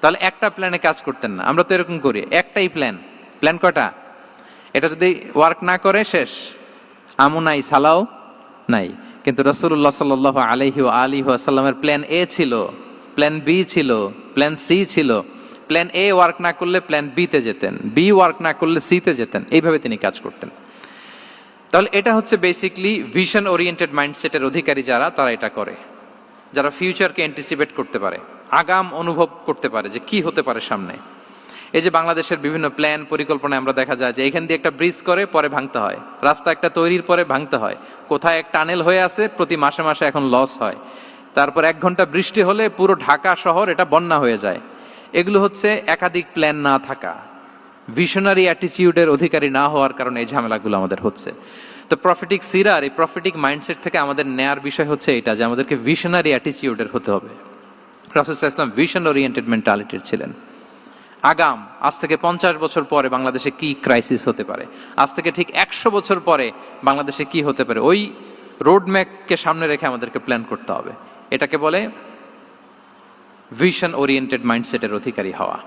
তাহলে একটা প্ল্যানে কাজ করতেন না। আমরা তো এরকম করি, একটাই প্ল্যান কটা, এটা যদি ওয়ার্ক না করে শেষ, আমু নাই সালাও নাই। কিন্তু রাসূলুল্লাহ সাল্লাল্লাহু আলাইহি ওয়া আলিহি ওয়াসাল্লামের প্ল্যান এ ছিল, প্ল্যান বি ছিল, প্ল্যান সি ছিল। প্ল্যান এ ওয়ার্ক না করলে প্ল্যান বি তে যেতেন, বি ওয়ার্ক না করলে সি তে যেতেন, এইভাবে তিনি কাজ করতেন। তাহলে এটা হচ্ছে বেসিকলি ভিশন ওরিয়েন্টেড মাইন্ডসেটের অধিকারী যারা, তারা এটা করে, যারা ফিউচারকে অ্যান্টিসিপেট করতে পারে, আগাম অনুভব করতে পারে যে কি হতে পারে সামনে। এই যে বাংলাদেশের বিভিন্ন প্ল্যান পরিকল্পনায় আমরা দেখা যায় যে এখান দিয়ে একটা ব্রিজ করে পরে ভাঙতে হয়, রাস্তা একটা তৈরির পরে ভাঙতে হয়, কোথায় এক টানেল হয়ে আছে প্রতি মাসে মাসে এখন লস হয়, তারপর 1 ঘন্টা বৃষ্টি হলে পুরো ঢাকা শহর এটা বন্যা হয়ে যায়। এগুলো হচ্ছে একাধিক প্ল্যান না থাকা, ভিশনারি অ্যাটিটিউডের অধিকারী না হওয়ার কারণে এই ঝামেলাগুলো আমাদের হচ্ছে। তো প্রফেটিক সিরার এই প্রফেটিক মাইন্ডসেট থেকে আমাদের নেয়ার বিষয় হচ্ছে এটা, যে আমাদেরকে ভিশনারি অ্যাটিটিউডের হতে হবে। রাসূল সাল্লাল্লাহু আলাইহি ওয়াসাল্লাম ভিশন ওরিয়েন্টেড মেন্টালিটির ছিলেন। আগাম, আজ থেকে 50 বছর পরে বাংলাদেশে কি ক্রাইসিস হতে পারে, আজ থেকে ঠিক 100 বছর পরে বাংলাদেশে কি হতে পারে, ওই রোড ম্যাপকে সামনে রেখে আমাদেরকে প্ল্যান করতে হবে। এটাকে বলে ভিশন ওরিয়েন্টেড মাইন্ডসেটের অধিকারী হওয়া।